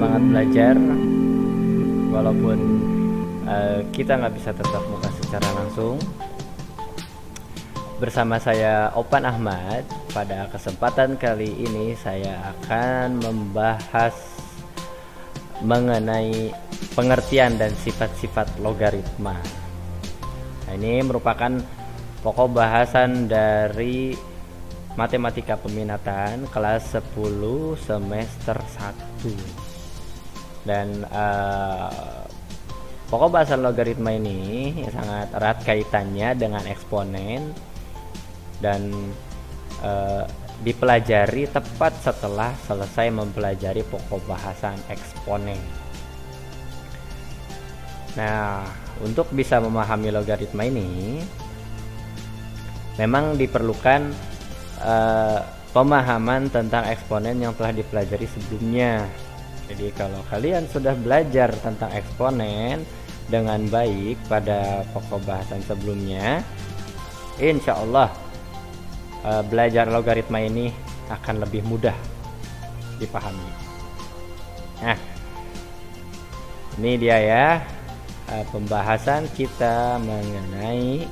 semangat belajar walaupun kita nggak bisa tatap muka secara langsung. Bersama saya Opan Ahmad. Pada kesempatan kali ini saya akan membahas mengenai pengertian dan sifat-sifat logaritma. Nah, ini merupakan pokok bahasan dari Matematika Peminatan kelas 10 semester 1. Dan pokok bahasan logaritma ini sangat erat kaitannya dengan eksponen dan dipelajari tepat setelah selesai mempelajari pokok bahasan eksponen. Nah, untuk bisa memahami logaritma ini memang diperlukan pemahaman tentang eksponen yang telah dipelajari sebelumnya. Jadi kalau kalian sudah belajar tentang eksponen dengan baik pada pokok bahasan sebelumnya, insya Allah belajar logaritma ini akan lebih mudah dipahami. Nah, ini dia ya pembahasan kita mengenai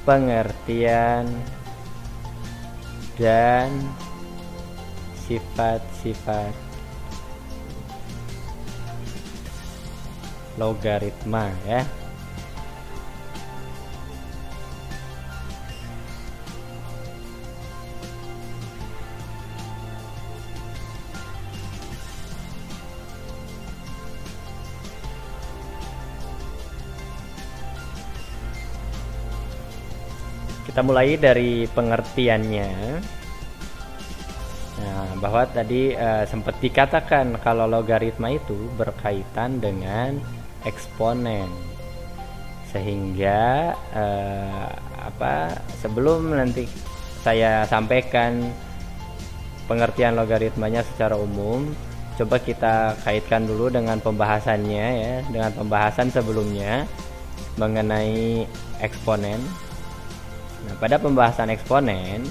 pengertian dan sifat-sifat logaritma ya. Kita mulai dari pengertiannya. Nah, bahwa tadi sempat dikatakan kalau logaritma itu berkaitan dengan eksponen, sehingga sebelum nanti saya sampaikan pengertian logaritmanya secara umum, coba kita kaitkan dulu dengan pembahasannya ya, dengan pembahasan sebelumnya mengenai eksponen. Nah, pada pembahasan eksponen,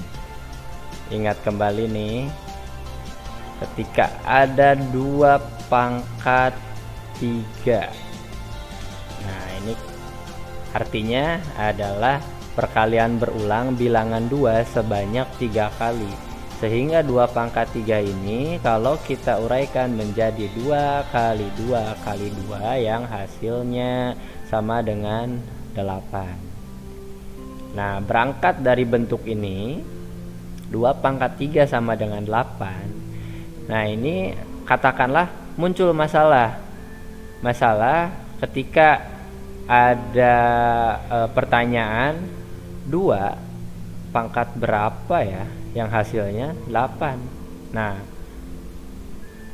ingat kembali nih, ketika ada 2 pangkat 3. Nah, ini artinya adalah perkalian berulang bilangan 2 sebanyak 3 kali. Sehingga 2 pangkat 3 ini kalau kita uraikan menjadi 2 kali 2 kali 2 yang hasilnya sama dengan 8. Nah, berangkat dari bentuk ini 2 pangkat 3 sama dengan 8. Nah, ini katakanlah muncul masalah ketika ada pertanyaan 2 pangkat berapa ya yang hasilnya 8. Nah,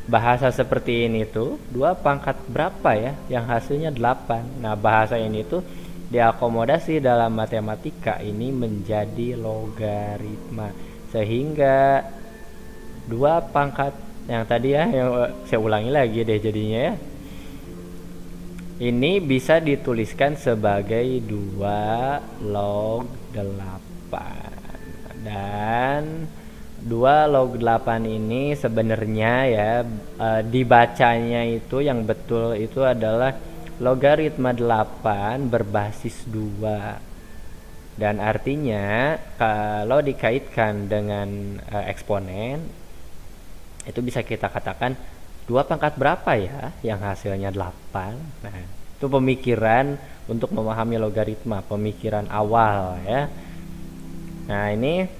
bahasa seperti ini tuh 2 pangkat berapa ya yang hasilnya 8. Nah, bahasa ini tuh diakomodasi dalam matematika ini menjadi logaritma, sehingga 2 pangkat yang tadi ya, yang saya ulangi lagi deh jadinya ya, ini bisa dituliskan sebagai 2 log 8. Dan 2 log 8 ini sebenarnya ya dibacanya itu yang betul itu adalah logaritma 8 berbasis 2. Dan artinya kalau dikaitkan dengan eksponen, itu bisa kita katakan 2 pangkat berapa ya yang hasilnya 8. Nah, itu pemikiran untuk memahami logaritma, pemikiran awal ya. Nah, ini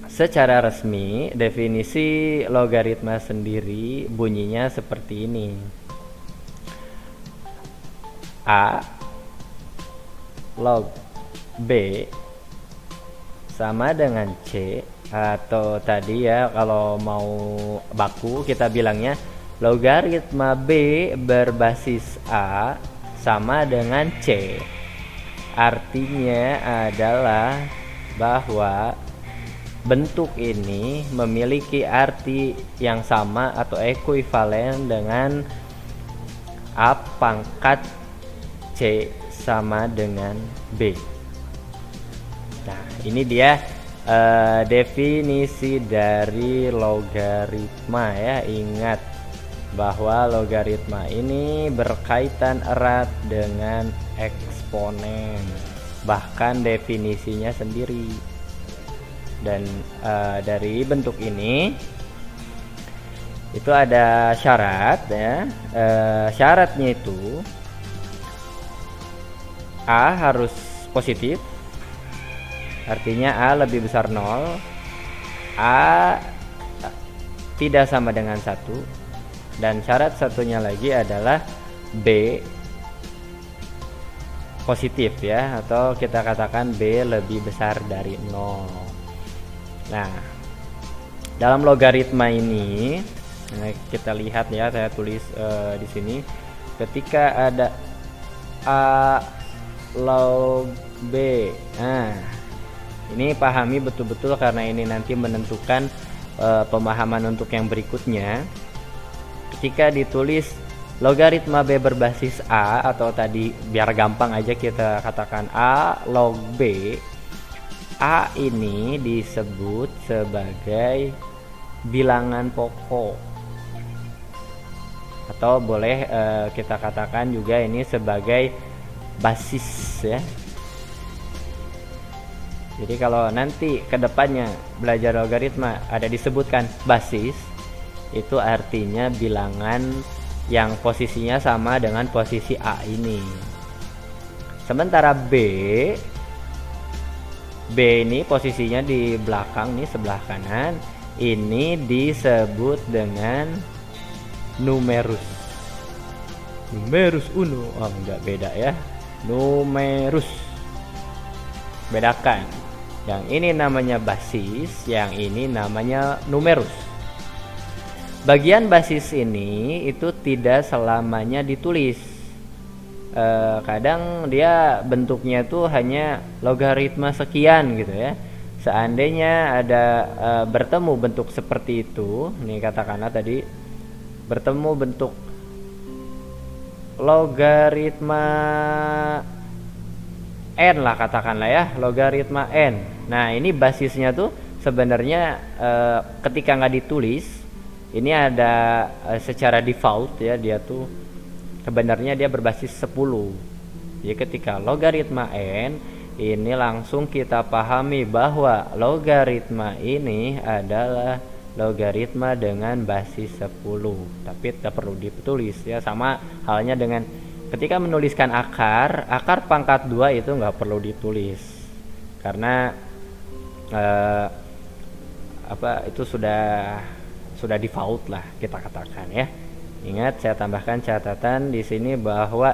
secara resmi definisi logaritma sendiri bunyinya seperti ini. A log B sama dengan C, atau tadi ya kalau mau baku kita bilangnya logaritma B berbasis A sama dengan C. Artinya adalah bahwa bentuk ini memiliki arti yang sama atau ekuivalen dengan A pangkat C sama dengan B. Nah, ini dia definisi dari logaritma ya. Ingat, bahwa logaritma ini berkaitan erat dengan eksponen, bahkan definisinya sendiri. Dan dari bentuk ini itu ada syarat ya. Syaratnya itu A harus positif, artinya A lebih besar 0, A tidak sama dengan 1, dan syarat satunya lagi adalah B positif ya, atau kita katakan B lebih besar dari 0. Nah, dalam logaritma ini kita lihat ya, saya tulis di sini, ketika ada A log B. Nah, ini pahami betul-betul karena ini nanti menentukan pemahaman untuk yang berikutnya. Ketika ditulis logaritma B berbasis A, atau tadi biar gampang aja kita katakan A log B, A ini disebut sebagai bilangan pokok, atau boleh kita katakan juga ini sebagai basis ya. Jadi kalau nanti kedepannya belajar logaritma ada disebutkan basis, itu artinya bilangan yang posisinya sama dengan posisi A ini. Sementara B ini posisinya di belakang nih, sebelah kanan, ini disebut dengan numerus uno. Oh enggak, beda ya, numerus, bedakan. Yang ini namanya basis, yang ini namanya numerus. Bagian basis ini itu tidak selamanya ditulis. Kadang dia bentuknya tuh hanya logaritma sekian gitu ya. Seandainya ada bertemu bentuk seperti itu, nih katakanlah tadi bertemu bentuk logaritma n lah katakanlah ya, logaritma n. Nah, ini basisnya tuh sebenarnya ketika nggak ditulis, ini ada secara default ya, dia tuh sebenarnya dia berbasis 10. Jadi ketika logaritma n ini langsung kita pahami bahwa logaritma ini adalah logaritma dengan basis 10, tapi tidak perlu ditulis ya. Sama halnya dengan ketika menuliskan akar pangkat 2 itu nggak perlu ditulis, karena itu sudah default lah kita katakan ya. Ingat, saya tambahkan catatan di sini bahwa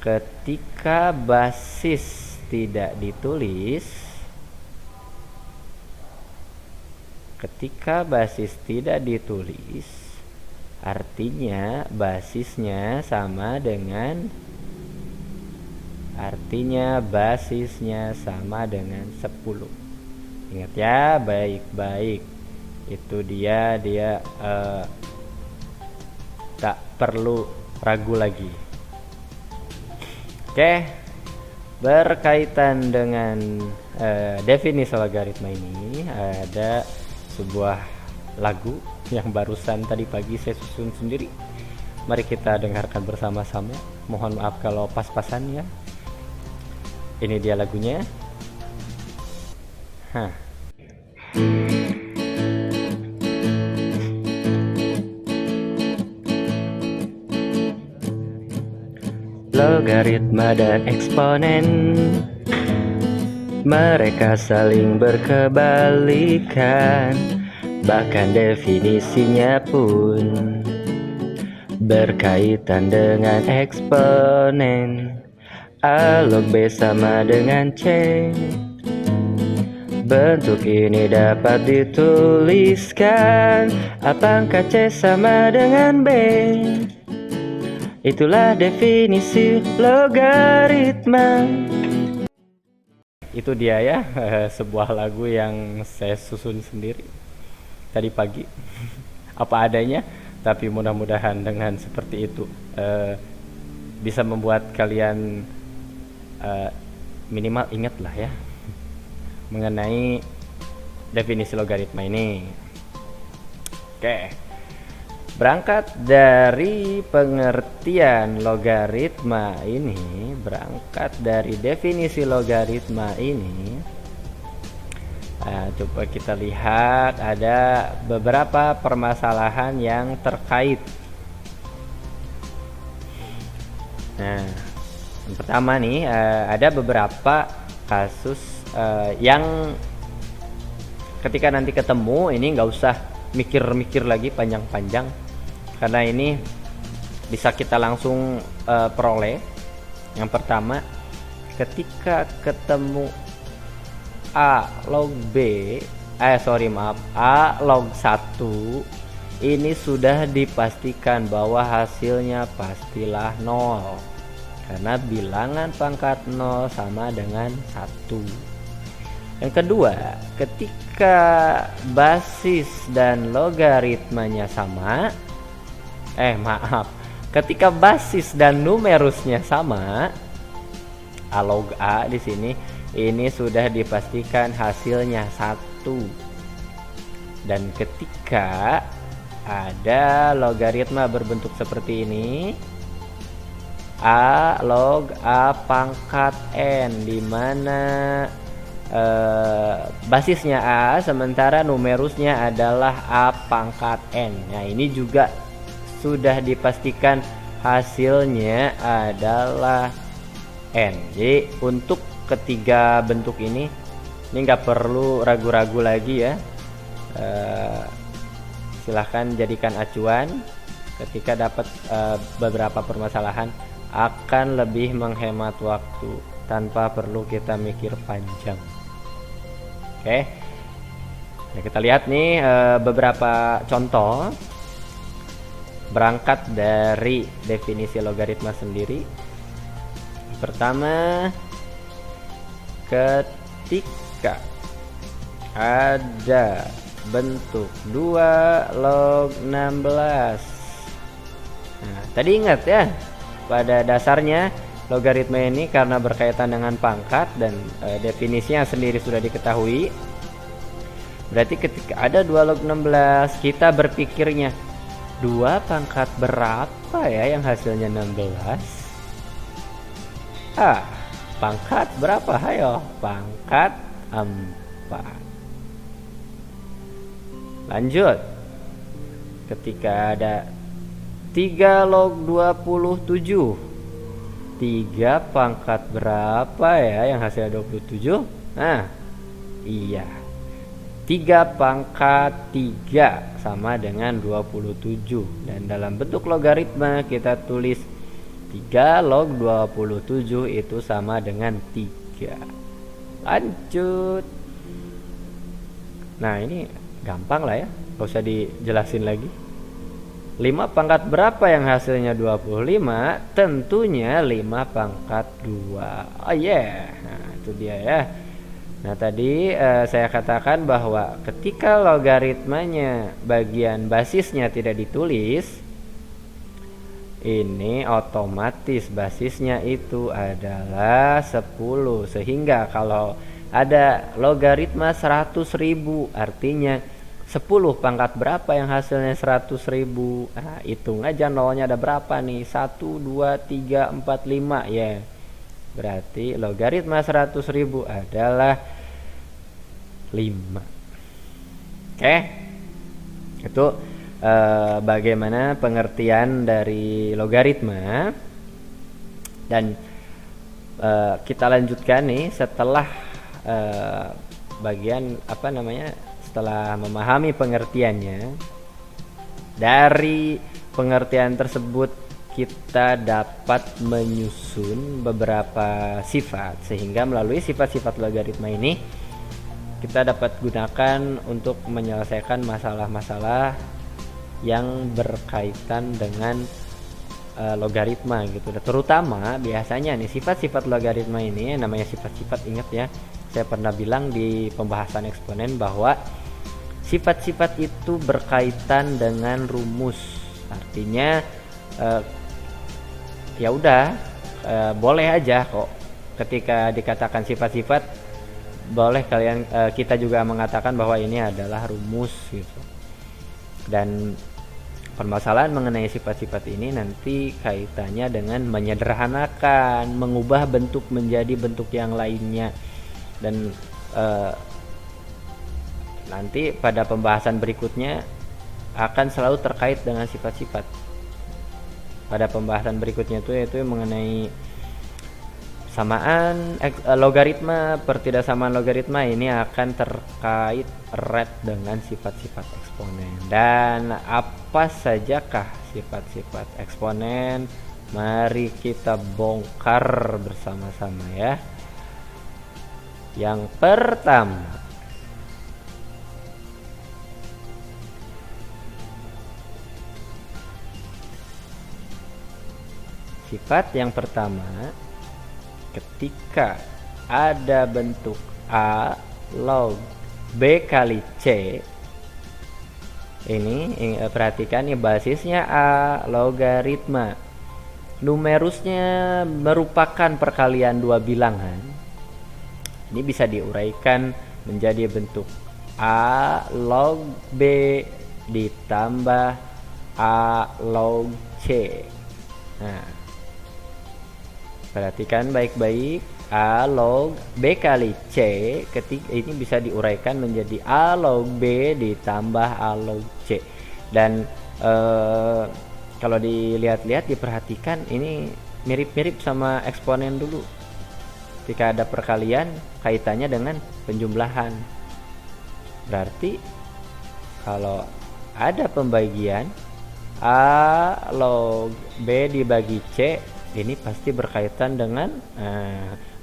ketika basis tidak ditulis, artinya basisnya sama dengan 10. Ingat ya, baik-baik. Itu dia tak perlu ragu lagi. Oke, berkaitan dengan definisi logaritma ini, ada sebuah lagu yang barusan tadi pagi saya susun sendiri. Mari kita dengarkan bersama-sama. Mohon maaf kalau pas-pasan ya. Ini dia lagunya. Logaritma dan eksponen, mereka saling berkebalikan, bahkan definisinya pun berkaitan dengan eksponen. A log B sama dengan C. Bentuk ini dapat dituliskan, A pangkat C sama dengan B. Itulah definisi logaritma. Itu dia ya, sebuah lagu yang saya susun sendiri tadi pagi. Apa adanya, tapi mudah-mudahan dengan seperti itu bisa membuat kalian minimal ingatlah ya mengenai definisi logaritma ini. Oke. Berangkat dari pengertian logaritma ini, berangkat dari definisi logaritma ini, coba kita lihat ada beberapa permasalahan yang terkait. Nah, yang pertama nih, ada beberapa kasus yang ketika nanti ketemu ini nggak usah mikir-mikir lagi panjang-panjang, karena ini bisa kita langsung peroleh. Yang pertama, ketika ketemu A log B, A log 1, ini sudah dipastikan bahwa hasilnya pastilah 0, karena bilangan pangkat 0 sama dengan 1. Yang kedua, ketika basis dan logaritmanya sama, ketika basis dan numerusnya sama, A log A di sini, ini sudah dipastikan hasilnya 1. Dan ketika ada logaritma berbentuk seperti ini, A log A pangkat N, di mana basisnya A sementara numerusnya adalah A pangkat N. Nah, ini juga sudah dipastikan hasilnya adalah N. Jadi untuk ketiga bentuk ini nggak perlu ragu-ragu lagi ya. Silahkan jadikan acuan ketika dapat beberapa permasalahan, akan lebih menghemat waktu tanpa perlu kita mikir panjang. Oke, ya, kita lihat nih beberapa contoh berangkat dari definisi logaritma sendiri. Pertama, ketika ada bentuk 2 log 16. Nah, tadi ingat ya, pada dasarnya logaritma ini karena berkaitan dengan pangkat dan definisinya sendiri sudah diketahui. Berarti ketika ada 2 log 16, kita berpikirnya 2 pangkat berapa ya yang hasilnya 16? Pangkat berapa? Ayo, pangkat 4. Lanjut. Ketika ada 3 log 27, 3 pangkat berapa ya yang hasilnya 27? Nah, iya, 3 pangkat 3 sama dengan 27. Dan dalam bentuk logaritma kita tulis 3 log 27 itu sama dengan 3. Lanjut. Nah, ini gampang lah ya, gak usah dijelasin lagi. 5 pangkat berapa yang hasilnya 25? Tentunya 5 pangkat 2. Oh yeah, nah itu dia ya. Nah tadi saya katakan bahwa ketika logaritmanya bagian basisnya tidak ditulis, ini otomatis basisnya itu adalah 10. Sehingga kalau ada logaritma 100.000, artinya 10 pangkat berapa yang hasilnya 100.000? Nah, hitung aja nolnya ada berapa nih? 1, 2, 3, 4, 5 ya. Berarti logaritma 100.000 adalah 5. Oke. Itu bagaimana pengertian dari logaritma. Dan kita lanjutkan nih setelah bagian setelah memahami pengertiannya. Dari pengertian tersebut kita dapat menyusun beberapa sifat, sehingga melalui sifat-sifat logaritma ini kita dapat gunakan untuk menyelesaikan masalah-masalah yang berkaitan dengan logaritma gitu. Terutama biasanya nih sifat-sifat logaritma ini, namanya sifat-sifat, ingat ya, saya pernah bilang di pembahasan eksponen bahwa sifat-sifat itu berkaitan dengan rumus. Artinya ya udah, boleh aja kok ketika dikatakan sifat-sifat, boleh kita juga mengatakan bahwa ini adalah rumus gitu. Dan permasalahan mengenai sifat-sifat ini nanti kaitannya dengan menyederhanakan, mengubah bentuk menjadi bentuk yang lainnya. Dan nanti pada pembahasan berikutnya akan selalu terkait dengan sifat-sifat. Pada pembahasan berikutnya itu yaitu mengenai samaan logaritma, pertidaksamaan logaritma ini akan terkait erat dengan sifat-sifat eksponen. Dan apa sajakah sifat-sifat eksponen? Mari kita bongkar bersama-sama ya. Yang pertama, sifat yang pertama, ketika ada bentuk A log B kali C, ini perhatikan nih, basisnya A, logaritma, numerusnya merupakan perkalian dua bilangan. Ini bisa diuraikan menjadi bentuk A log B ditambah A log C. Nah, perhatikan baik-baik, A log B kali C ketika ini bisa diuraikan menjadi A log B ditambah A log C. Dan kalau dilihat-lihat, diperhatikan, ini mirip-mirip sama eksponen dulu. Ketika ada perkalian, kaitannya dengan penjumlahan. Berarti kalau ada pembagian A log B dibagi C, ini pasti berkaitan dengan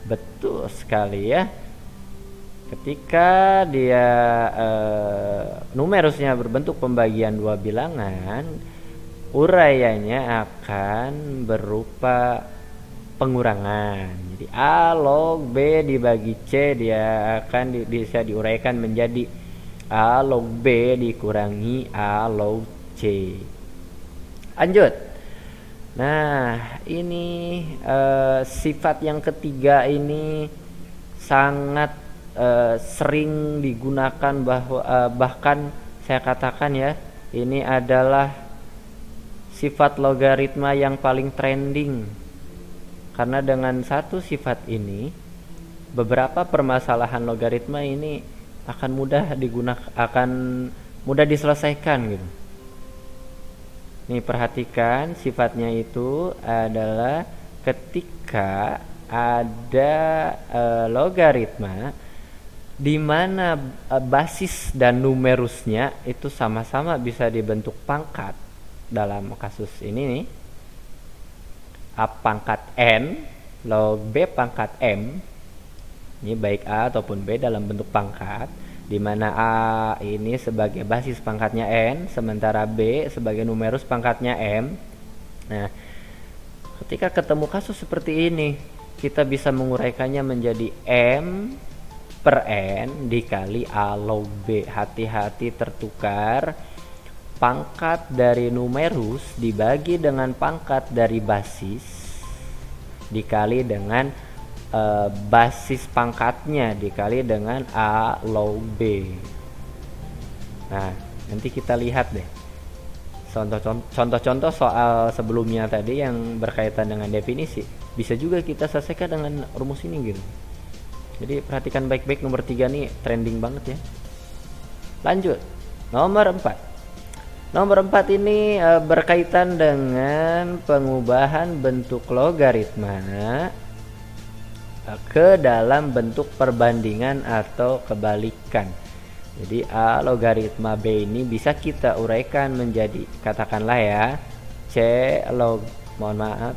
betul sekali ya. Ketika dia numerusnya berbentuk pembagian dua bilangan, uraiannya akan berupa pengurangan. Jadi A log B dibagi C, dia akan bisa diuraikan menjadi A log B dikurangi A log C. Lanjut. Nah, ini sifat yang ketiga ini sangat sering digunakan, bahkan saya katakan ya, ini adalah sifat logaritma yang paling trending. Karena dengan satu sifat ini, beberapa permasalahan logaritma ini akan mudah diselesaikan gitu. Nih, perhatikan, sifatnya itu adalah ketika ada logaritma di mana basis dan numerusnya itu sama-sama bisa dibentuk pangkat. Dalam kasus ini nih, A pangkat N log B pangkat M, ini baik A ataupun B dalam bentuk pangkat, di mana A ini sebagai basis pangkatnya N, sementara B sebagai numerus pangkatnya M. Nah, ketika ketemu kasus seperti ini, kita bisa menguraikannya menjadi M per N dikali A log B. Hati-hati tertukar, pangkat dari numerus dibagi dengan pangkat dari basis dikali dengan basis pangkatnya dikali dengan A log B. Nah, nanti kita lihat deh contoh-contoh soal sebelumnya tadi yang berkaitan dengan definisi, bisa juga kita selesaikan dengan rumus ini gitu. Jadi perhatikan baik-baik, nomor 3 nih trending banget ya. Lanjut, nomor 4. Nomor 4 ini berkaitan dengan pengubahan bentuk logaritma ke dalam bentuk perbandingan atau kebalikan. Jadi A logaritma B ini bisa kita uraikan menjadi, katakanlah ya, C log, mohon maaf,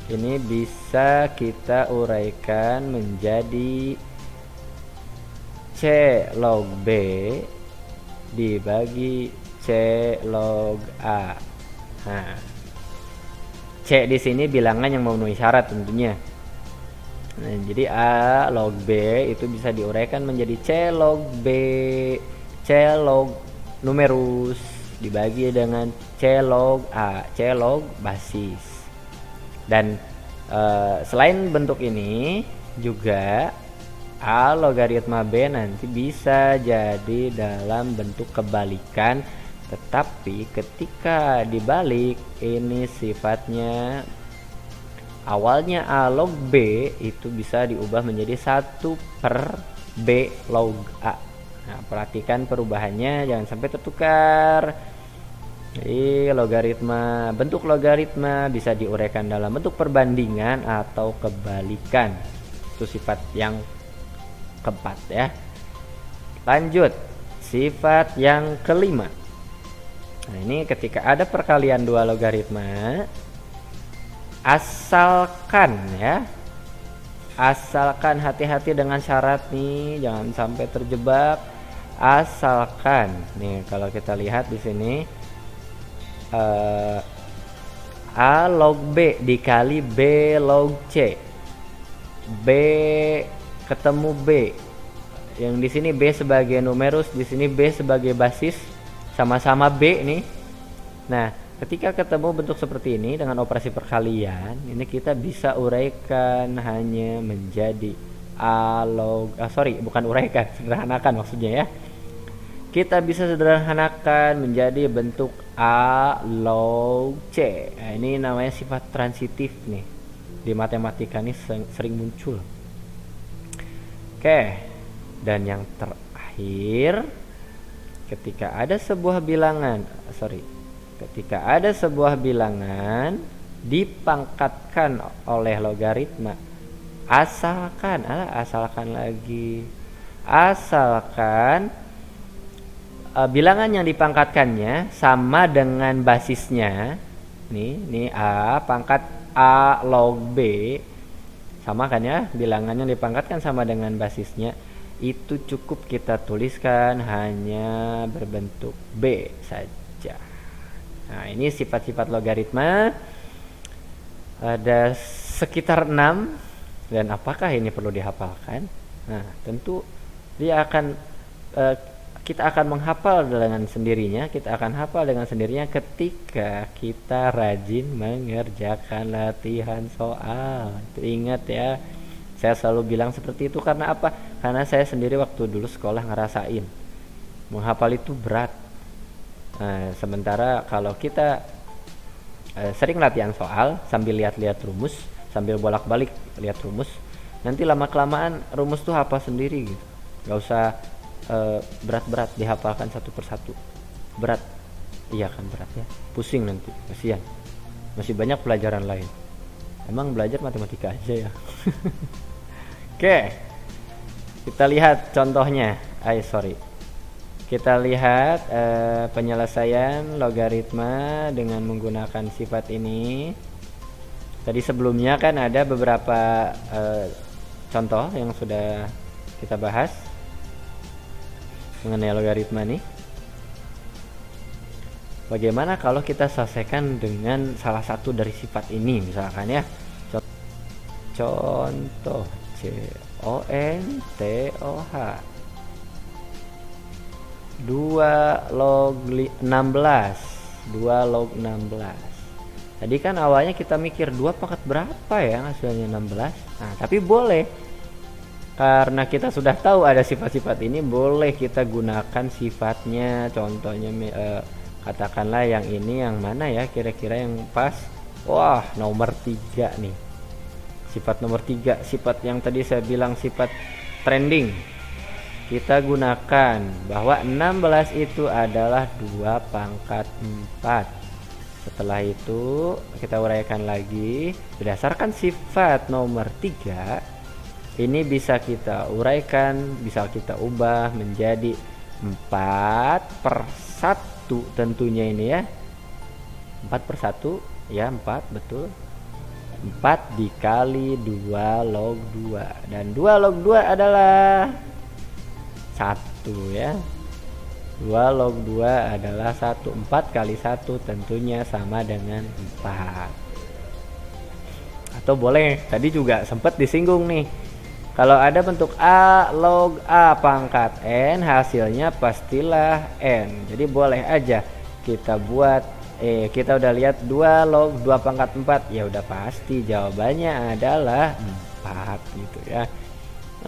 ini bisa kita uraikan menjadi C log B dibagi C log A. Nah, C di sini bilangan yang memenuhi syarat tentunya. Nah, jadi A log B itu bisa diuraikan menjadi C log B, C log numerus dibagi dengan C log A, C log basis. Dan selain bentuk ini juga A logaritma B nanti bisa jadi dalam bentuk kebalikan Tetapi ketika dibalik, ini sifatnya awalnya A log B itu bisa diubah menjadi 1 per B log A. Nah, perhatikan perubahannya, jangan sampai tertukar. Jadi bentuk logaritma bisa diuraikan dalam bentuk perbandingan atau kebalikan. Itu sifat yang keempat ya. Lanjut, sifat yang kelima. Nah, ini ketika ada perkalian dua logaritma, asalkan hati-hati dengan syarat nih, jangan sampai terjebak. Asalkan nih, kalau kita lihat di sini A log B dikali B log C, B ketemu B, yang di sini B sebagai numerus, di sini B sebagai basis, sama-sama B nih. Nah, ketika ketemu bentuk seperti ini dengan operasi perkalian, ini kita bisa uraikan hanya menjadi sederhanakan maksudnya ya. Kita bisa sederhanakan menjadi bentuk A log C. Nah, ini namanya sifat transitif nih. Di matematika ini sering muncul. Oke. Dan yang terakhir, ketika ada sebuah bilangan dipangkatkan oleh logaritma, asalkan bilangan yang dipangkatkannya sama dengan basisnya. Nih A pangkat A log B, sama kan ya, bilangannya dipangkatkan sama dengan basisnya. Itu cukup kita tuliskan hanya berbentuk B saja. Nah, ini sifat-sifat logaritma ada sekitar 6. Dan apakah ini perlu dihafalkan? Nah, tentu kita akan menghafal dengan sendirinya. Kita akan hafal dengan sendirinya ketika kita rajin mengerjakan latihan soal. Itu ingat ya, saya selalu bilang seperti itu. Karena apa? Karena saya sendiri waktu dulu sekolah ngerasain menghafal itu berat. Nah, sementara kalau kita sering latihan soal sambil lihat-lihat rumus, sambil bolak-balik lihat rumus, nanti lama-kelamaan rumus tuh hafal sendiri gitu. Gak usah berat-berat dihafalkan satu persatu. Berat, iya kan, berat ya, pusing nanti, kasihan. Masih banyak pelajaran lain. Emang belajar matematika aja ya. Oke, kita lihat contohnya. Kita lihat penyelesaian logaritma dengan menggunakan sifat ini. Tadi sebelumnya kan ada beberapa contoh yang sudah kita bahas mengenai logaritma nih. Bagaimana kalau kita selesaikan dengan salah satu dari sifat ini, misalkan ya. Contoh CONTOH 2 log 16. Tadi kan awalnya kita mikir 2 pangkat berapa ya hasilnya 16. Nah, tapi boleh, karena kita sudah tahu ada sifat-sifat ini, boleh kita gunakan sifatnya. Contohnya katakanlah yang ini, yang mana ya kira-kira yang pas? Wah, nomor 3 nih. Sifat nomor 3, sifat yang tadi saya bilang sifat trending. Kita gunakan bahwa 16 itu adalah 2 pangkat 4. Setelah itu kita uraikan lagi berdasarkan sifat nomor 3. Ini bisa kita uraikan, bisa kita ubah menjadi 4/1 tentunya ini ya. 4/1 ya, 4 betul. 4 dikali 2 log 2. Dan 2 log 2 adalah 1 ya. 2 log 2 adalah 1. 4 kali 1 tentunya sama dengan 4. Atau boleh, tadi juga sempat disinggung nih, kalau ada bentuk A log A pangkat N, hasilnya pastilah N. Jadi boleh aja kita buat kita udah lihat 2 log 2 pangkat 4, ya udah pasti jawabannya adalah 4 gitu ya.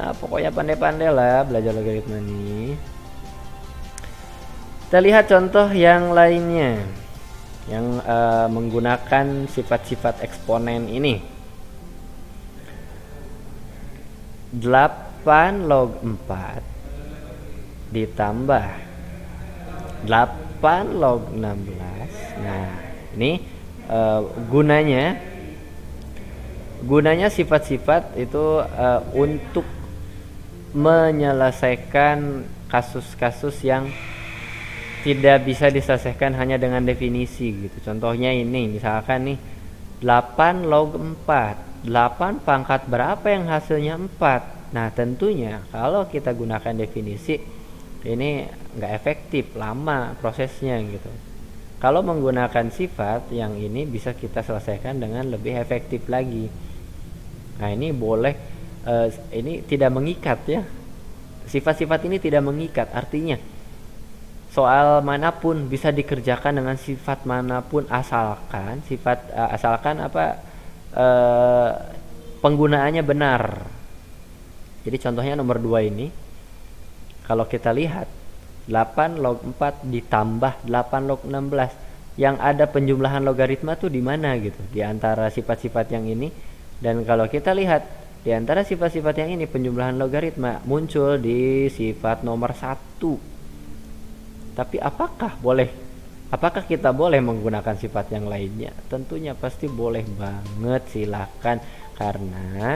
Nah, pokoknya pandai-pandai lah belajar logaritma nih. Kita lihat contoh yang lainnya yang menggunakan sifat-sifat eksponen ini. 8 log 4 ditambah 8 log 16. Nah, ini gunanya sifat-sifat itu untuk menyelesaikan kasus-kasus yang tidak bisa diselesaikan hanya dengan definisi gitu. Contohnya ini, misalkan nih 8 log 4. 8 pangkat berapa yang hasilnya 4? Nah, tentunya kalau kita gunakan definisi ini nggak efektif, lama prosesnya gitu. Kalau menggunakan sifat yang ini bisa kita selesaikan dengan lebih efektif lagi. Nah, ini boleh ini tidak mengikat ya. Sifat-sifat ini tidak mengikat, artinya soal manapun bisa dikerjakan dengan sifat manapun asalkan penggunaannya benar. Jadi contohnya nomor 2 ini, kalau kita lihat 8 log 4 ditambah 8 log 16, yang ada penjumlahan logaritma tuh di mana gitu di antara sifat-sifat yang ini. Dan kalau kita lihat di antara sifat-sifat yang ini, penjumlahan logaritma muncul di sifat nomor 1. Tapi apakah kita boleh menggunakan sifat yang lainnya? Tentunya pasti boleh banget, silakan. Karena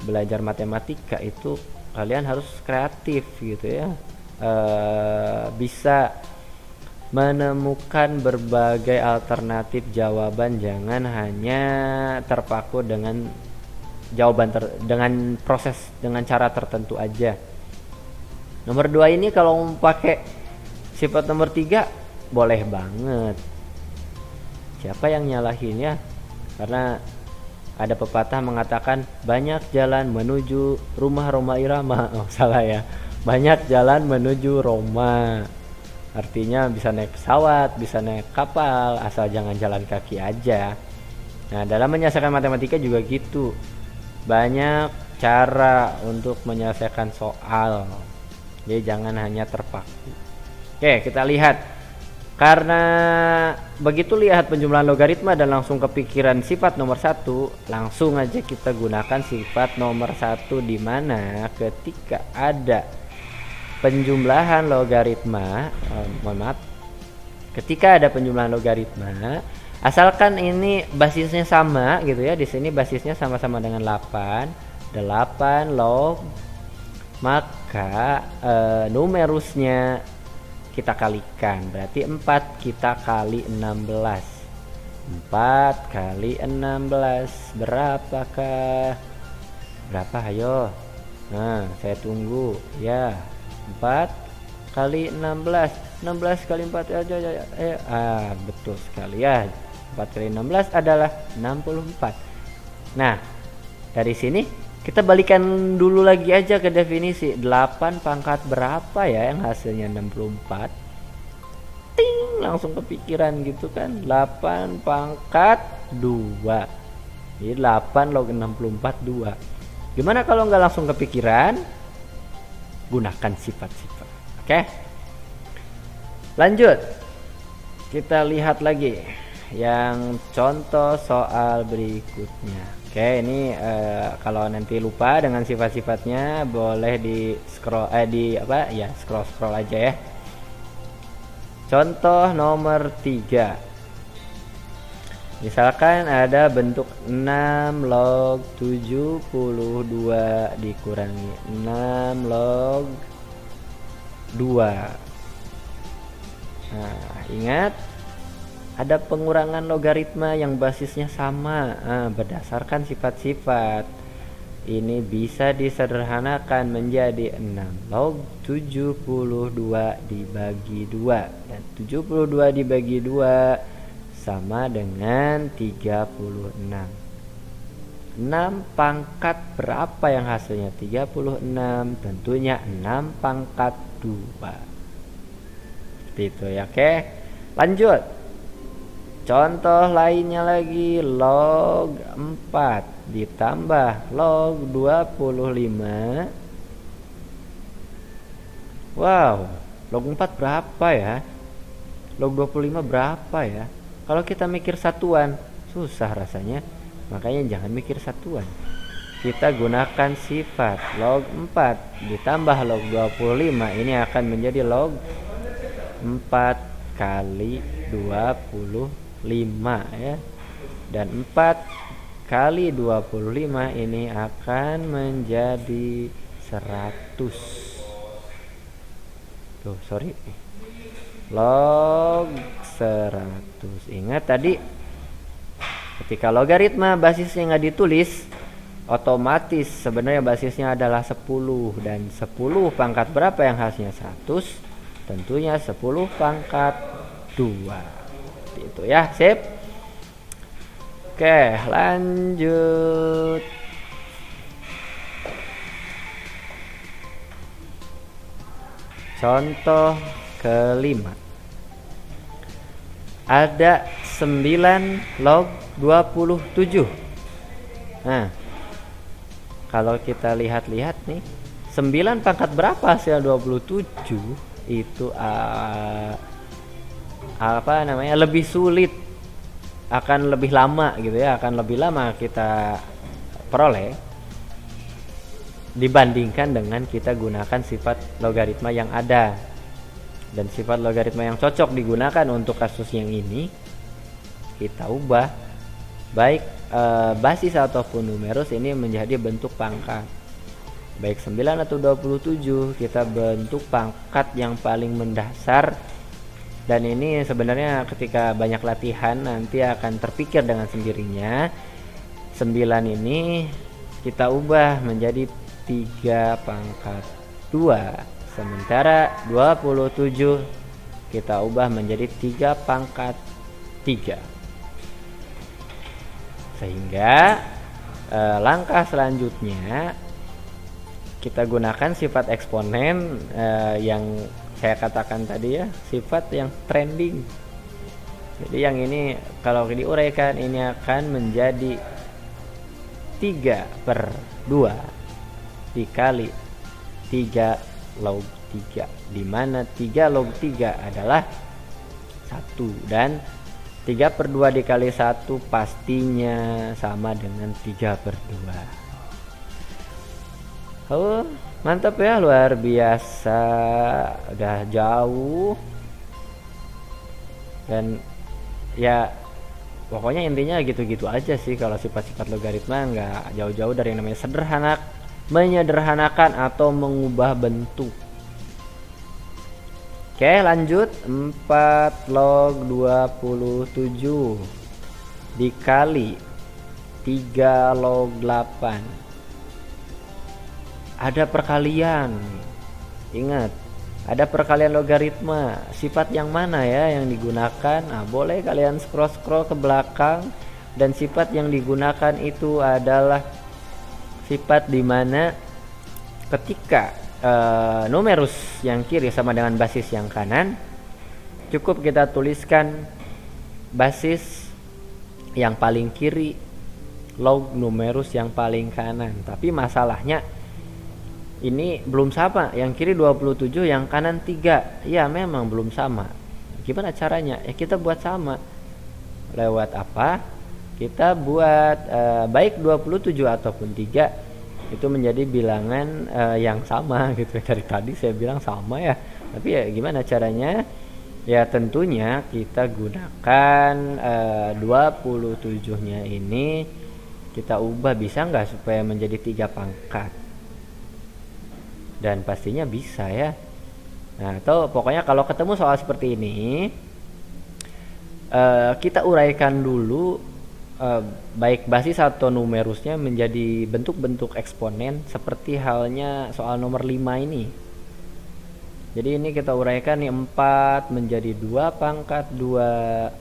belajar matematika itu kalian harus kreatif gitu ya. Bisa menemukan berbagai alternatif jawaban, jangan hanya terpaku dengan jawaban dengan proses dengan cara tertentu aja. Nomor 2 ini kalau mau pakai sifat nomor 3 boleh banget. Siapa yang nyalahin ya? Karena ada pepatah mengatakan banyak jalan menuju rumah Roma Irama. Oh, salah ya. Banyak jalan menuju Roma. Artinya bisa naik pesawat, bisa naik kapal, asal jangan jalan kaki aja. Nah, dalam menyelesaikan matematika juga gitu. Banyak cara untuk menyelesaikan soal. Jadi jangan hanya terpaku. Oke, kita lihat. Karena begitu lihat penjumlahan logaritma dan langsung kepikiran sifat nomor 1, langsung aja kita gunakan sifat nomor 1, di mana ketika ada penjumlahan logaritma, ketika ada penjumlahan logaritma, asalkan ini basisnya sama gitu ya. Di sini basisnya sama-sama dengan 8 log, maka numerusnya kita kalikan, berarti 4 kita kali 16. 4 kali 16 berapakah? Berapa, ayo? Nah, saya tunggu ya. 4 kali 16. 16 kali 4 aja. Betul sekali ya. 4 kali 16 adalah 64. Nah, dari sini kita balikan dulu lagi aja ke definisi. 8 pangkat berapa ya yang hasilnya 64? Ting, langsung kepikiran gitu kan. 8 pangkat 2. Jadi 8 log 64 2. Gimana kalau nggak langsung kepikiran? Gunakan sifat-sifat. Oke. Lanjut. Kita lihat lagi yang contoh soal berikutnya. Oke, ini kalau nanti lupa dengan sifat-sifatnya boleh di scroll scroll aja ya. Contoh nomor 3. Misalkan ada bentuk 6 log 72 dikurangi 6 log 2. Nah, ingat ada pengurangan logaritma yang basisnya sama. Berdasarkan sifat-sifat ini bisa disederhanakan menjadi 6 log 72 dibagi 2. Dan 72 dibagi 2 sama dengan 36. 6 pangkat berapa yang hasilnya 36? Tentunya 6 pangkat 2. Seperti itu ya. Oke, lanjut. Contoh lainnya lagi, log 4 ditambah log 25. Wow, Log 4 berapa ya? Log 25 berapa ya? Kalau kita mikir satuan, susah rasanya. Makanya jangan mikir satuan. Kita gunakan sifat log 4 ditambah log 25. Ini akan menjadi log 4 kali 25 ya. Dan 4 kali 25 ini akan menjadi 100. Tuh, sorry. Log 100. Ingat tadi ketika logaritma basisnya nggak ditulis, otomatis sebenarnya basisnya adalah 10. Dan 10 pangkat berapa yang hasilnya 100? Tentunya 10 pangkat 2. Itu ya, sip. Oke, lanjut. Contoh kelima. Ada 9 log 27. Nah, kalau kita lihat-lihat nih, 9 pangkat berapa hasil 27? Itu lebih sulit, akan lebih lama gitu ya, akan lebih lama kita peroleh dibandingkan dengan kita gunakan sifat logaritma yang ada. Dan sifat logaritma yang cocok digunakan untuk kasus yang ini kita ubah baik basis ataupun numerus ini menjadi bentuk pangkat. Baik 9 atau 27 kita bentuk pangkat yang paling mendasar. Dan ini sebenarnya ketika banyak latihan nanti akan terpikir dengan sendirinya. 9 ini kita ubah menjadi 3 pangkat 2. Sementara 27 kita ubah menjadi 3 pangkat 3. Sehingga langkah selanjutnya kita gunakan sifat eksponen yang saya katakan tadi ya, sifat yang trending. Jadi yang ini kalau diuraikan ini akan menjadi 3/2 dikali 3 log 3, di mana 3 log 3 adalah 1 dan 3/2 dikali 1 pastinya sama dengan 3/2. Oh, mantap ya, luar biasa, udah jauh. Dan ya pokoknya intinya gitu-gitu aja sih. Kalau sifat-sifat logaritma nggak jauh-jauh dari yang namanya menyederhanakan atau mengubah bentuk. Oke, lanjut. 4 log 27 dikali 3 log 8. Ada perkalian. Ingat, ada perkalian logaritma. Sifat yang mana ya yang digunakan? Nah, boleh kalian scroll ke belakang. Dan sifat yang digunakan itu adalah sifat dimana ketika numerus yang kiri sama dengan basis yang kanan, cukup kita tuliskan basis yang paling kiri log numerus yang paling kanan. Tapi masalahnya ini belum sama, yang kiri 27 yang kanan 3. Ya memang belum sama. Gimana caranya? Ya kita buat sama. Lewat apa? Kita buat baik 27 ataupun 3 itu menjadi bilangan yang sama gitu. Dari tadi saya bilang sama ya, tapi ya gimana caranya? Ya tentunya kita gunakan 27 nya ini kita ubah, bisa nggak supaya menjadi 3 pangkat? Dan pastinya bisa ya. Nah, atau pokoknya kalau ketemu soal seperti ini kita uraikan dulu baik basis atau numerusnya menjadi bentuk-bentuk eksponen seperti halnya soal nomor 5 ini. Jadi ini kita uraikan nih, 4 menjadi 2 pangkat 2,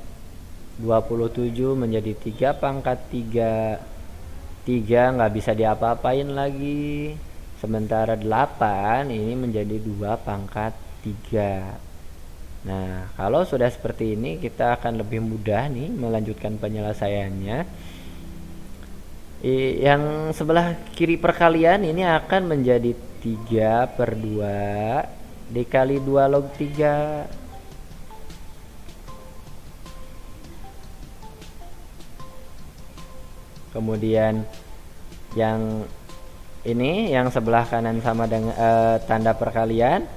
27 menjadi 3 pangkat 3, 3 nggak bisa diapa-apain lagi. Sementara 8 ini menjadi 2 pangkat 3. Nah, kalau sudah seperti ini kita akan lebih mudah nih melanjutkan penyelesaiannya. Yang sebelah kiri perkalian ini akan menjadi 3/2 dikali 2 log 3. Kemudian yang ini yang sebelah kanan sama dengan tanda perkalian,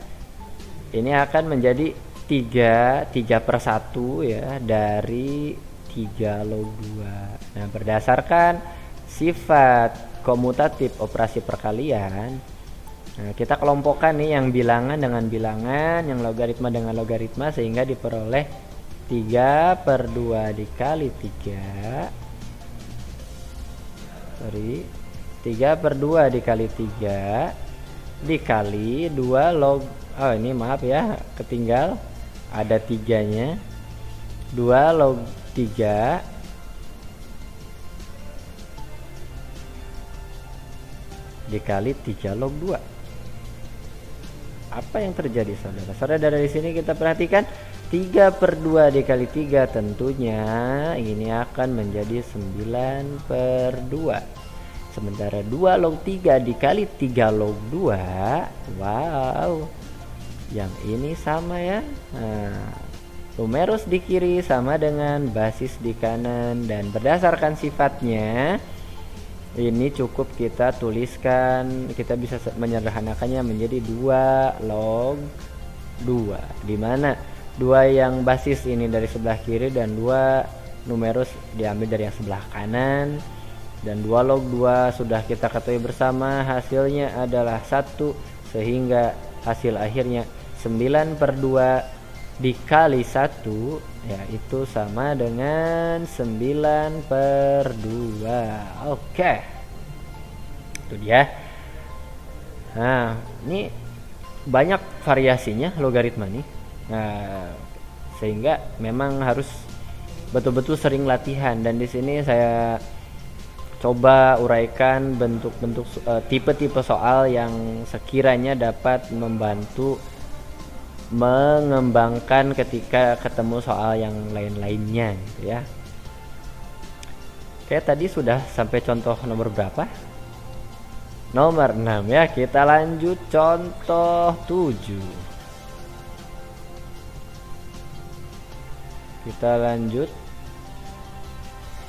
ini akan menjadi 3/1 ya dari 3 log 2. Nah, berdasarkan sifat komutatif operasi perkalian, nah, kita kelompokkan nih yang bilangan dengan bilangan, yang logaritma dengan logaritma, sehingga diperoleh 3/2 dikali 3. 3/2 dikali 3 dikali 2 log, oh ini maaf ya, ketinggal ada 3-nya. 2 log 3 dikali 3 log 2. Apa yang terjadi saudara? Saudara, dari sini kita perhatikan 3/2 dikali 3, tentunya ini akan menjadi 9/2. Sementara 2 log 3 dikali 3 log 2, wow, yang ini sama ya. Nah, numerus di kiri sama dengan basis di kanan, dan berdasarkan sifatnya ini cukup kita tuliskan, kita bisa menyederhanakannya menjadi 2 log 2, di mana 2 yang basis ini dari sebelah kiri dan 2 numerus diambil dari yang sebelah kanan. Dan 2 log 2 sudah kita ketahui bersama hasilnya adalah 1, sehingga hasil akhirnya 9/2 dikali 1, yaitu sama dengan 9/2. Oke, itu dia. Nah, ini banyak variasinya logaritma nih. Nah, sehingga memang harus betul-betul sering latihan, dan di sini saya coba uraikan bentuk-bentuk tipe-tipe soal yang sekiranya dapat membantu mengembangkan ketika ketemu soal yang lain-lainnya gitu ya. Oke, tadi sudah sampai contoh nomor berapa? Nomor 6 ya. Kita lanjut contoh 7. Kita lanjut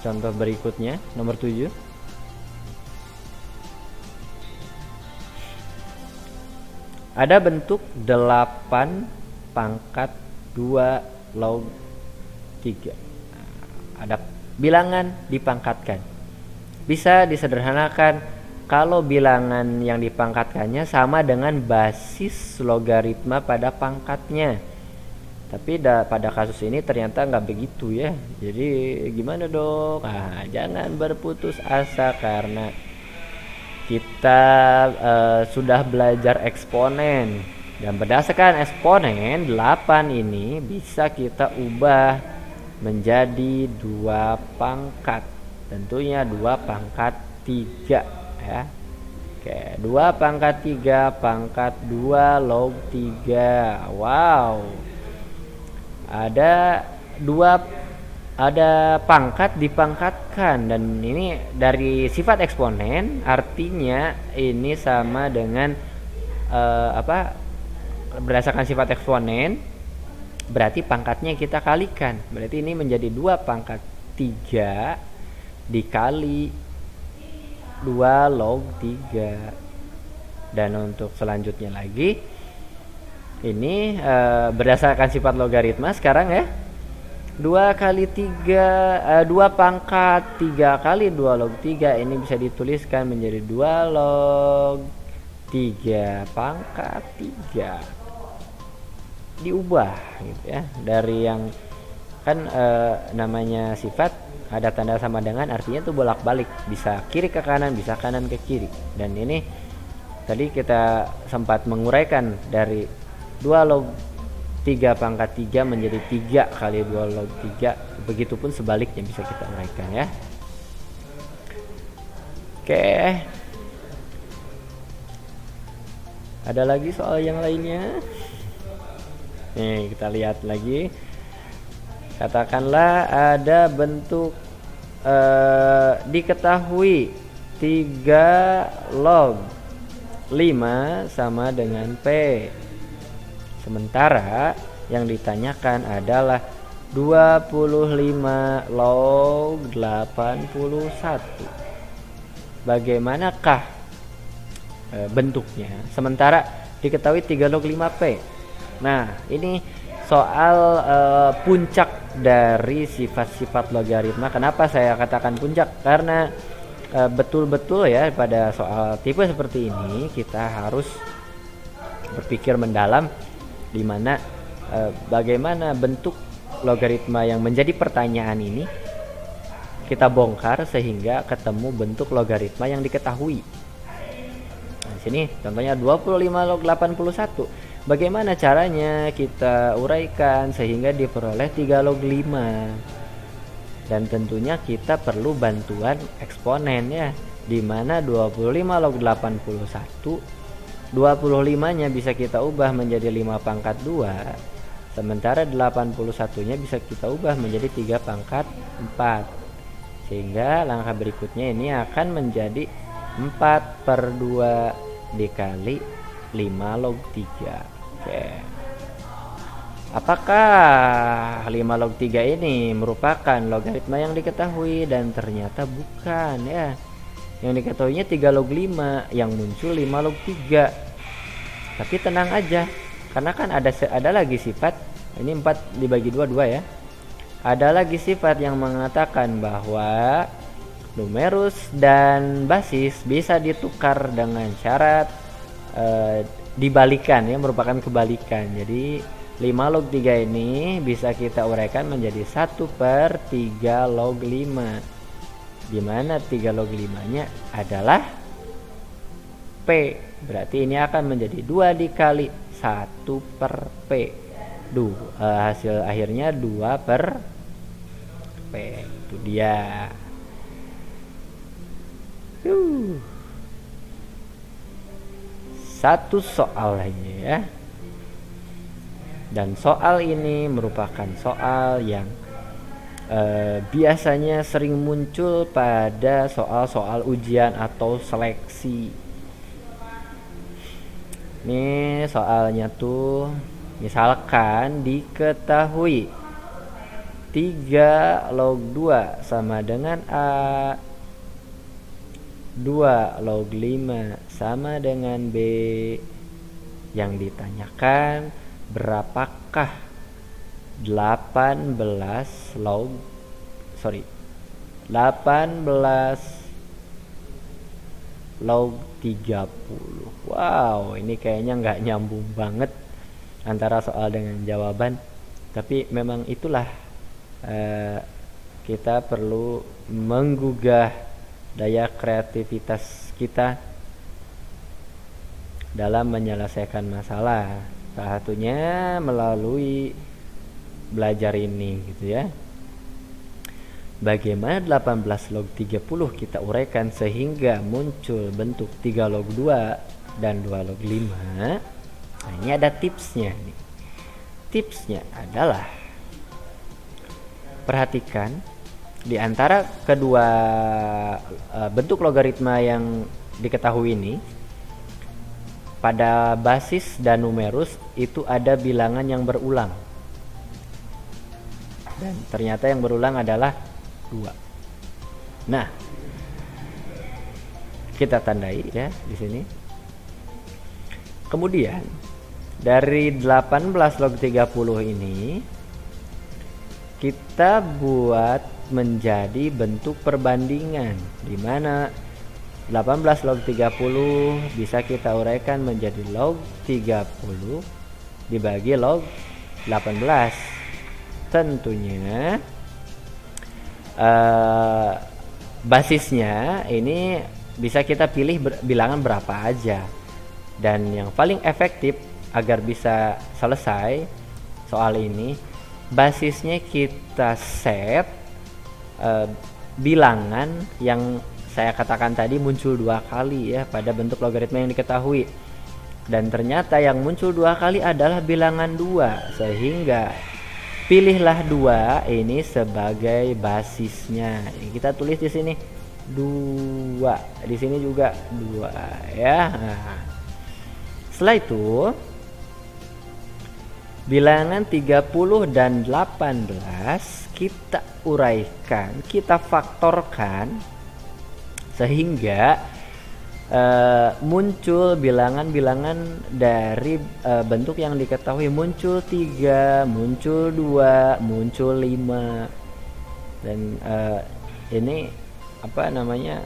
contoh berikutnya, nomor 7. Ada bentuk 8 pangkat 2 log 3. Ada bilangan dipangkatkan. Bisa disederhanakan kalau bilangan yang dipangkatkannya sama dengan basis logaritma pada pangkatnya. Tapi pada kasus ini ternyata nggak begitu ya. Jadi gimana dong? Nah, jangan berputus asa karena kita sudah belajar eksponen, dan berdasarkan eksponen 8 ini bisa kita ubah menjadi 2 pangkat, tentunya 2 pangkat 3 ya. Oke, 2 pangkat 3 pangkat 2 log 3. Wow, ada pangkat dipangkatkan, dan ini dari sifat eksponen artinya ini sama dengan berdasarkan sifat eksponen berarti pangkatnya kita kalikan, berarti ini menjadi 2 pangkat 3 dikali 2 log 3. Dan untuk selanjutnya lagi ini berdasarkan sifat logaritma sekarang ya, 2 kali 3 2 pangkat 3 kali 2 log 3 ini bisa dituliskan menjadi 2 log 3 pangkat 3. Diubah gitu ya, dari yang kan namanya sifat ada tanda sama dengan, artinya itu bolak-balik, bisa kiri ke kanan, bisa kanan ke kiri. Dan ini tadi kita sempat menguraikan dari 2 log 3 pangkat 3 menjadi 3 kali 2 log 3. Begitupun sebaliknya bisa kita uraikan ya. Oke, ada lagi soal yang lainnya. Nih, kita lihat lagi. Katakanlah ada bentuk diketahui 3 log 5 sama dengan P. Sementara yang ditanyakan adalah 25 log 81. Bagaimanakah bentuknya? Sementara diketahui 3 log 5P. Nah, ini soal puncak dari sifat-sifat logaritma. Kenapa saya katakan puncak? Karena betul-betul ya pada soal tipe seperti ini kita harus berpikir mendalam di mana bagaimana bentuk logaritma yang menjadi pertanyaan ini kita bongkar sehingga ketemu bentuk logaritma yang diketahui. Nah, sini contohnya 25 log 81. Bagaimana caranya kita uraikan sehingga diperoleh 3 log 5? Dan tentunya kita perlu bantuan eksponen ya, dimana 25 log 81 25-nya bisa kita ubah menjadi 5 pangkat 2, sementara 81-nya bisa kita ubah menjadi 3 pangkat 4, sehingga langkah berikutnya ini akan menjadi 4/2 dikali 5 log 3. Oke. Apakah 5 log 3 ini merupakan logaritma yang diketahui? Dan ternyata bukan ya. Yang diketahuinya 3 log 5, yang muncul 5 log 3. Tapi tenang aja, karena kan ada lagi sifat, ini 4 dibagi 2 ya. Ada lagi sifat yang mengatakan bahwa numerus dan basis bisa ditukar dengan syarat dibalikan ya, merupakan kebalikan. Jadi 5 log 3 ini bisa kita uraikan menjadi 1/3 log 5, dimana 3 log 5 nya adalah P. Berarti ini akan menjadi 2 dikali 1/P. Hasil akhirnya 2/P. Itu dia. Satu soal lagi ya. Dan soal ini merupakan soal yang biasanya sering muncul pada soal-soal ujian atau seleksi. Ini soalnya tuh misalkan diketahui 3 log 2 sama dengan A, 2 log 5 sama dengan B. Yang ditanyakan berapakah 18 log 30. Wow, ini kayaknya nggak nyambung banget antara soal dengan jawaban. Tapi memang itulah kita perlu menggugah daya kreativitas kita dalam menyelesaikan masalah. Salah satunya melalui belajar ini gitu ya. Bagaimana 18 log 30 kita uraikan sehingga muncul bentuk 3 log 2 dan 2 log 5. Nah, ini ada tipsnya nih. Tipsnya adalah perhatikan di antara kedua bentuk logaritma yang diketahui ini, pada basis dan numerus itu ada bilangan yang berulang. Dan ternyata yang berulang adalah 2. Nah, kita tandai ya di sini. Kemudian dari 18 log 30 ini kita buat menjadi bentuk perbandingan, di mana 18 log 30 bisa kita uraikan menjadi log 30 dibagi log 18. Tentunya basisnya ini bisa kita pilih bilangan berapa aja. Dan yang paling efektif agar bisa selesai soal ini, basisnya kita set bilangan yang saya katakan tadi muncul 2 kali ya pada bentuk logaritma yang diketahui. Dan ternyata yang muncul 2 kali adalah bilangan 2, sehingga pilihlah 2 ini sebagai basisnya. Kita tulis di sini 2, di sini juga 2 ya. Nah, setelah itu Bilangan 30 dan 18 kita uraikan, kita faktorkan sehingga muncul bilangan-bilangan dari bentuk yang diketahui. Muncul 3, muncul 2, muncul 5. Dan ini apa namanya,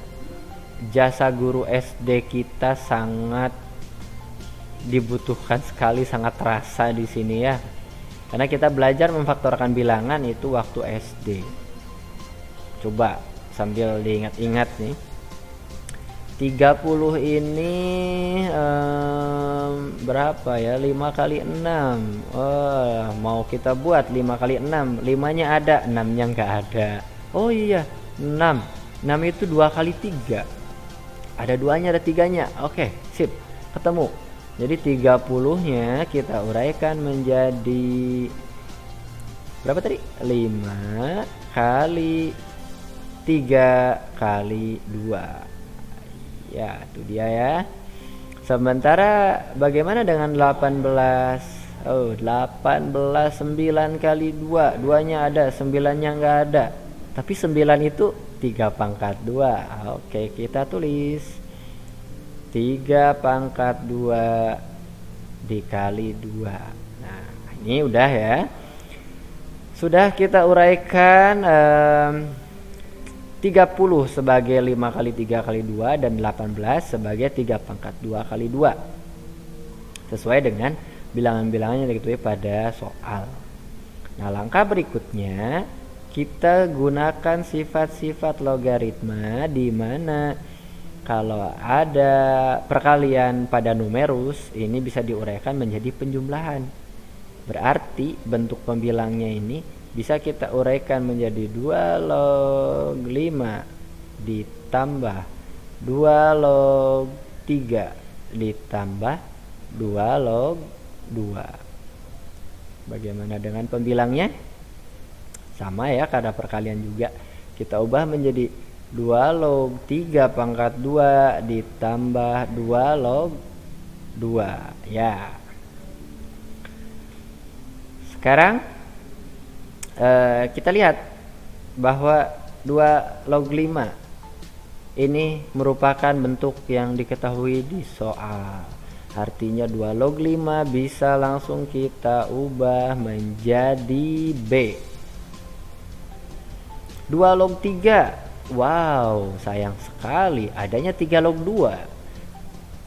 jasa guru SD kita sangat dibutuhkan sekali, sangat terasa di sini ya, karena kita belajar memfaktorkan bilangan itu waktu SD. Coba sambil diingat-ingat nih, 30 ini berapa ya, 5 kali 6. Mau kita buat 5 kali 6, 5-nya ada, 6-nya nggak ada. Oh iya, 6 itu 2 kali 3, ada 2-nya, ada 3-nya. Oke, sip, ketemu. Jadi 30-nya kita uraikan menjadi berapa tadi? 5 kali 3 kali 2. Ya, itu dia ya. Sementara bagaimana dengan 18? 18 9 kali 2. 2-nya ada, 9-nya nggak ada. Tapi 9 itu 3 pangkat 2. Oke, kita tulis 3 pangkat 2 dikali 2. Nah, ini udah ya. Sudah kita uraikan 30 sebagai 5 kali 3 kali 2 dan 18 sebagai 3 pangkat 2 kali 2. Sesuai dengan bilangan-bilangan yang diketahui pada soal. Nah, langkah berikutnya kita gunakan sifat-sifat logaritma, di mana kalau ada perkalian pada numerus ini bisa diuraikan menjadi penjumlahan. Berarti bentuk pembilangnya ini bisa kita uraikan menjadi 2 log 5 ditambah 2 log 3 ditambah 2 log 2. Bagaimana dengan pembilangnya? Sama ya, karena perkalian juga. Kita ubah menjadi 2 log 3 pangkat 2 ditambah 2 log 2 ya. Sekarang kita lihat bahwa 2 log 5 ini merupakan bentuk yang diketahui di soal. Artinya 2 log 5 bisa langsung kita ubah menjadi B. 2 log 3, wow, sayang sekali adanya 3 log 2.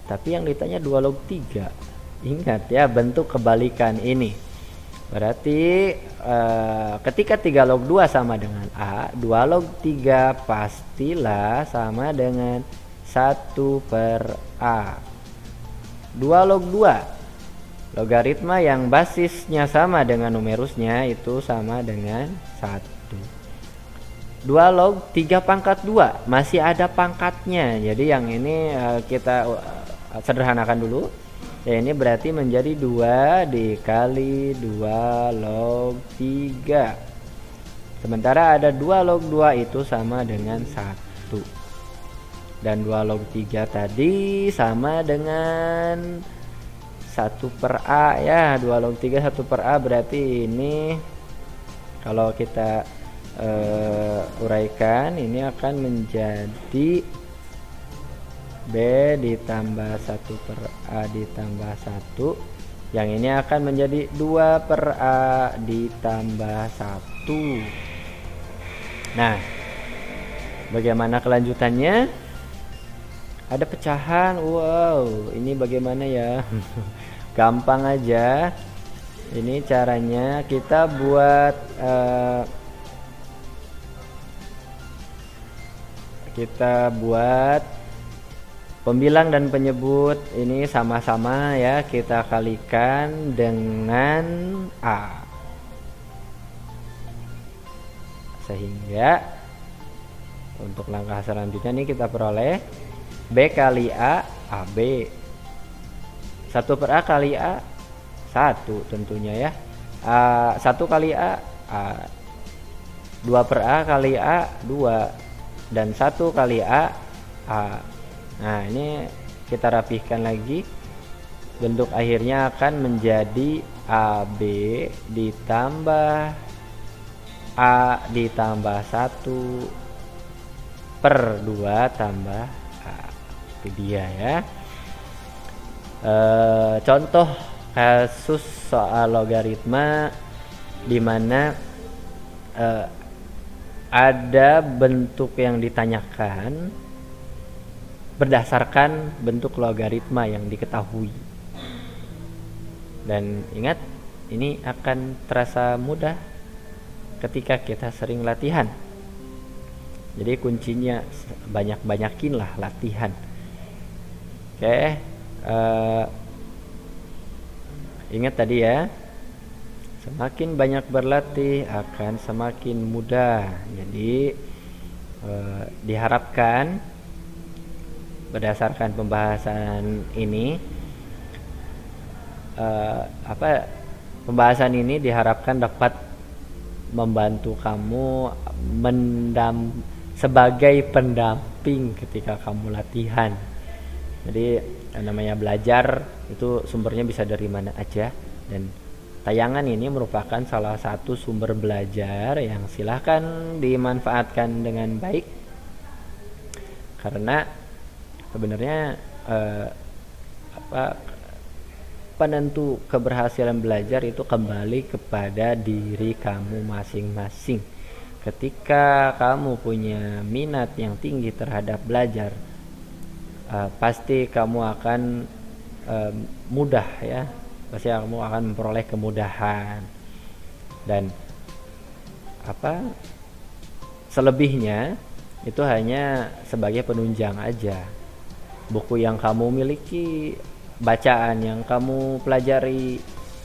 Tapi yang ditanya 2 log 3. Ingat ya, bentuk kebalikan ini. Berarti ketika 3 log 2 sama dengan A, 2 log 3 pastilah sama dengan 1 per A. 2 log 2, logaritma yang basisnya sama dengan numerusnya itu sama dengan 1. 2 log 3 pangkat 2 masih ada pangkatnya. Jadi yang ini kita sederhanakan dulu. Ya, ini berarti menjadi 2 dikali 2 log 3. Sementara ada 2 log 2 itu sama dengan 1. Dan 2 log 3 tadi sama dengan 1 per A ya. 2 log 3 1 per A, berarti ini kalau kita uraikan ini akan menjadi B ditambah 1 per A ditambah 1. Yang ini akan menjadi 2 per A ditambah 1. Nah, bagaimana kelanjutannya? Ada pecahan. Wow, ini bagaimana ya? Gampang aja. Ini caranya kita buat pembilang dan penyebut ini sama-sama ya, kita kalikan dengan A. Sehingga untuk langkah selanjutnya nih kita peroleh B kali A, AB. 1 per A kali A, 1 tentunya ya. 1 kali A, 2 per A kali A, 2. Dan 1 kali A, A. Nah, ini kita rapihkan lagi. bentuk akhirnya akan menjadi AB ditambah A ditambah 1/2 tambah A. Itu dia ya. Contoh kasus soal logaritma di mana ada bentuk yang ditanyakan berdasarkan bentuk logaritma yang diketahui. Dan ingat, ini akan terasa mudah ketika kita sering latihan. Jadi kuncinya banyak-banyakin lah latihan. Oke, ingat tadi ya, semakin banyak berlatih akan semakin mudah. Jadi diharapkan berdasarkan pembahasan ini, pembahasan ini diharapkan dapat membantu kamu sebagai pendamping ketika kamu latihan. Jadi namanya belajar itu sumbernya bisa dari mana aja, dan tayangan ini merupakan salah satu sumber belajar yang silahkan dimanfaatkan dengan baik, karena sebenarnya penentu keberhasilan belajar itu kembali kepada diri kamu masing-masing. Ketika kamu punya minat yang tinggi terhadap belajar, pasti kamu akan mudah ya, pasti kamu akan memperoleh kemudahan. Dan selebihnya itu hanya sebagai penunjang aja. Buku yang kamu miliki, bacaan yang kamu pelajari,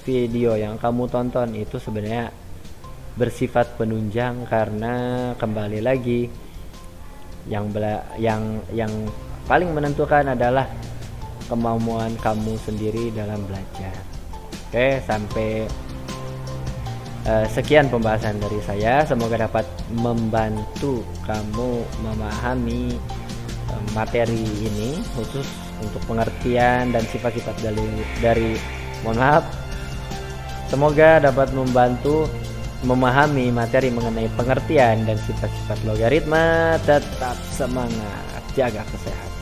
video yang kamu tonton itu sebenarnya bersifat penunjang, karena kembali lagi yang paling menentukan adalah kemampuan kamu sendiri dalam belajar. Oke, sampai sekian pembahasan dari saya. Semoga dapat membantu kamu memahami materi ini, khusus untuk pengertian dan sifat-sifat dari mohon maaf, semoga dapat membantu memahami materi mengenai pengertian dan sifat-sifat logaritma. Tetap semangat, jaga kesehatan.